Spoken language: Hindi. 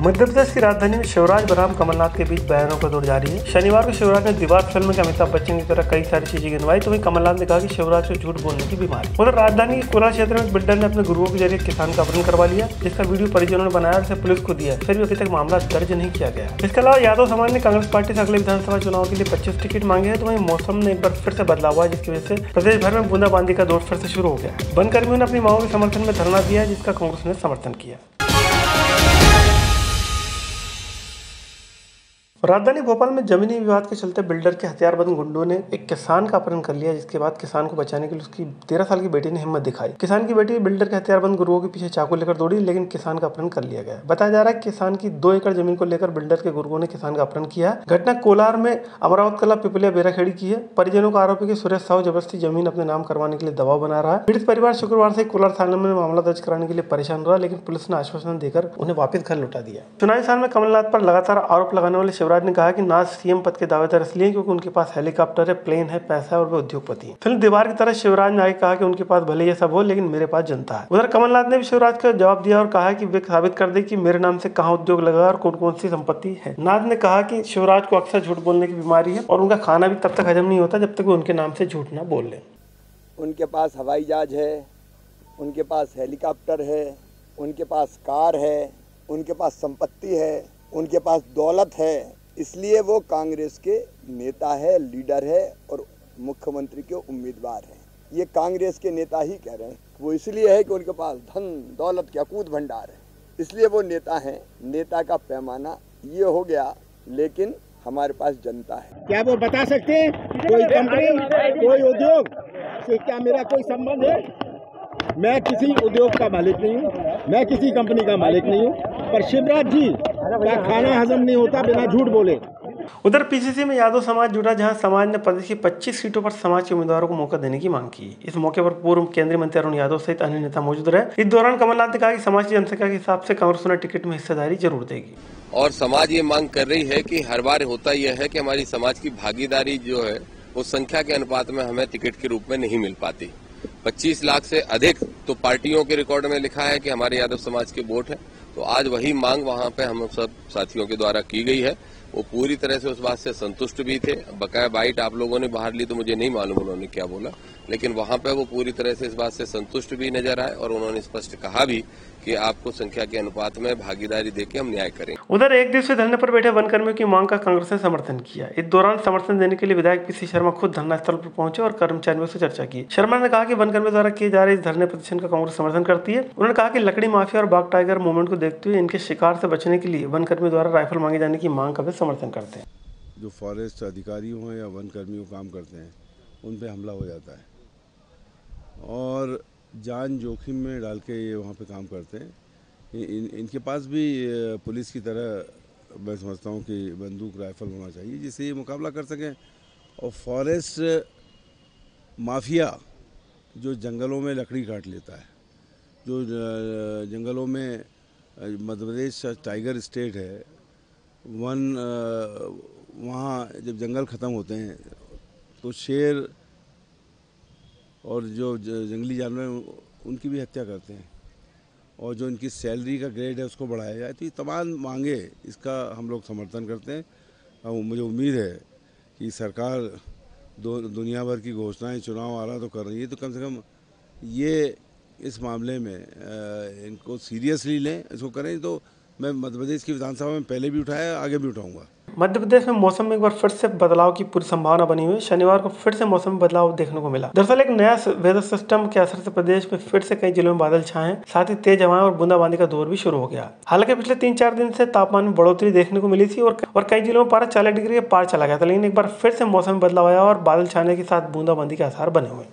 मध्य प्रदेश की राजधानी में शिवराज बनाम कमलनाथ के बीच बयानों का दौर जारी है। शनिवार को शिवराज ने दीवार फिल्म के अमिताभ बच्चन की तरह कई सारी चीजें गिनवाई, तो वहीं कमलनाथ ने कहा कि शिवराज को झूठ बोलने की बीमारी। उधर राजधानी के कोलार क्षेत्र में एक बिल्डर ने अपने गुरुओं के जरिए किसान का अपहरण करवा लिया, जिसका वीडियो परिजनों ने बनाया और इसे पुलिस को दिया, फिर भी अभी तक मामला दर्ज नहीं किया गया। इसके अलावा यादव समाज ने कांग्रेस पार्टी से अगले विधानसभा चुनाव के लिए 25 टिकट मांगे हैं, तो वहीं मौसम ने एक बार फिर से बदलाव हुआ, जिसकी वजह से प्रदेश भर में बूंदाबांदी का दौर फिर से शुरू हो गया। वन कर्मियों ने अपनी मांगों के समर्थन में धरना दिया, जिसका कांग्रेस ने समर्थन किया। राजधानी भोपाल में जमीनी विवाद के चलते बिल्डर के हथियारबंद गुंडों ने एक किसान का अपहरण कर लिया, जिसके बाद किसान को बचाने के लिए उसकी 13 साल की बेटी ने हिम्मत दिखाई। किसान की बेटी बिल्डर के हथियारबंद गुरुओं के पीछे चाकू लेकर दौड़ी, लेकिन किसान का अपहरण कर लिया गया। बताया जा रहा है कि किसान की 2 एकड़ जमीन को लेकर बिल्डर के गुरुओं ने किसान का अपहरण किया। घटना कोलार में अमरावत कला पिपलिया बेराखेड़ी की है। परिजनों का आरोप है कि सुरेश साहू जबरदस्ती जमीन अपने नाम करवाने के लिए दबाव बना रहा है। पीड़ित परिवार शुक्रवार से कोलार थाने में मामला दर्ज कराने के लिए परेशान रहा, लेकिन पुलिस ने आश्वासन देकर उन्हें वापस घर लौटा दिया। चुनावी साल में कमलनाथ पर लगातार आरोप लगाने वाले शिवराज ने कहा कि ना सीएम पद के दावेदार इसलिए क्योंकि उनके पास हेलीकॉप्टर है, प्लेन है, पैसा है और वे उद्योगपति हैं। फिल्म दीवार की तरह शिवराज ने आगे कहा कि उनके पास भले ये सब हो, लेकिन मेरे पास जनता है। उधर कमलनाथ ने भी शिवराज का जवाब दिया और कहा कि वे साबित कर दे कि मेरे नाम से कहां उद्योग लगा और कौन कौन सी संपत्ति है। नाथ ने कहा कि शिवराज को अक्सर झूठ बोलने की बीमारी है और उनका खाना भी तब तक हजम नहीं होता जब तक वो उनके नाम से झूठ ना बोल ले। उनके पास हवाई जहाज है, उनके पास हेलीकॉप्टर है, उनके पास कार है, उनके पास संपत्ति है, उनके पास दौलत है, इसलिए वो कांग्रेस के नेता है, लीडर है और मुख्यमंत्री के उम्मीदवार हैं। ये कांग्रेस के नेता ही कह रहे हैं। वो इसलिए है कि उनके पास धन दौलत के अकूत भंडार है, इसलिए वो नेता हैं। नेता का पैमाना ये हो गया, लेकिन हमारे पास जनता है। क्या वो बता सकते हैं कोई कंपनी, कोई उद्योग से क्या मेरा कोई संबंध है? मैं किसी उद्योग का मालिक नहीं हूँ, मैं किसी कंपनी का मालिक नहीं हूँ, पर शिवराज जी का खाना हजम नहीं होता बिना झूठ बोले। उधर पीसीसी में यादव समाज जुड़ा, जहां समाज ने प्रदेश की 25 सीटों पर समाज के उम्मीदवारों को मौका देने की मांग की। इस मौके पर पूर्व केंद्रीय मंत्री अरुण यादव सहित अन्य नेता मौजूद रहे। इस दौरान कमलनाथ ने कहा कि समाज की जनसंख्या के हिसाब से कांग्रेस उन्हें टिकट में हिस्सेदारी जरूर देगी। और समाज ये मांग कर रही है कि हर बार होता यह है कि हमारी समाज की भागीदारी जो है वो संख्या के अनुपात में हमें टिकट के रूप में नहीं मिल पाती। 25 लाख से अधिक तो पार्टियों के रिकॉर्ड में लिखा है कि हमारे यादव समाज के वोट है, तो आज वही मांग वहां पे हम सब साथियों के द्वारा की गई है। वो पूरी तरह से उस बात से संतुष्ट भी थे। बकाया बाइट आप लोगों ने बाहर ली तो मुझे नहीं मालूम उन्होंने क्या बोला, लेकिन वहां पे वो पूरी तरह से इस बात से संतुष्ट भी नजर आए और उन्होंने स्पष्ट कहा भी कि आपको संख्या के अनुपात में भागीदारी देके हम न्याय करेंगे। उधर एक दिवसीय धरने पर बैठे वन कर्मियों की मांग का कांग्रेस ने समर्थन किया। इस दौरान समर्थन देने के लिए विधायक पीसी शर्मा खुद धरना स्थल पर पहुंचे और कर्मचारियों से चर्चा की। शर्मा ने कहा कि वन कर्मियों द्वारा किए जा रहे इस धरने प्रदर्शन का कांग्रेस समर्थन करती है। उन्होंने कहा कि लकड़ी माफिया और बाघ टाइगर मूवमेंट को देखते हुए इनके शिकार से बचने के लिए वन कर्मियों द्वारा राइफल मांगे जाने की मांग का वे समर्थन करते हैं। जो फॉरेस्ट अधिकारी हों या वन कर्मियों काम करते हैं उन पे हमला हो जाता है और जान जोखिम में डाल के ये वहाँ पे काम करते हैं। इनके पास भी पुलिस की तरह मैं समझता हूँ कि बंदूक राइफल होना चाहिए जिससे ये मुकाबला कर सकें। और फॉरेस्ट माफिया जो जंगलों में लकड़ी काट लेता है, जो जंगलों में मध्य प्रदेश टाइगर स्टेट है, वहाँ जब जंगल ख़त्म होते हैं तो शेर और जो जंगली जानवर उनकी भी हत्या करते हैं और जो इनकी सैलरी का ग्रेड है उसको बढ़ाया जाए। तो ये तमाम मांगे इसका हम लोग समर्थन करते हैं। और मुझे उम्मीद है कि सरकार दुनिया भर की घोषणाएं चुनाव आ रहा तो कर रही है, तो कम से कम ये इस मामले में इनको सीरियसली लें, इसको करें। तो मैं मध्य प्रदेश की विधानसभा में पहले भी उठाया, आगे भी उठाऊंगा। मध्य प्रदेश में मौसम में एक बार फिर से बदलाव की पूरी संभावना बनी हुई है। शनिवार को फिर से मौसम में बदलाव देखने को मिला। दरअसल एक नया वेदर सिस्टम के असर से प्रदेश में फिर से कई जिलों में बादल छाए हैं, साथ ही तेज हवाएं और बूंदाबांदी का दौर भी शुरू हो गया। हालांकि पिछले 3-4 दिन से तापमान में बढ़ोतरी देखने को मिली थी और कई जिलों में पारा 40 डिग्री के पार चला गया था, लेकिन एक बार फिर से मौसम में बदलाव आया और बादल छाने के साथ बूंदाबांदी के आसार बने हुए।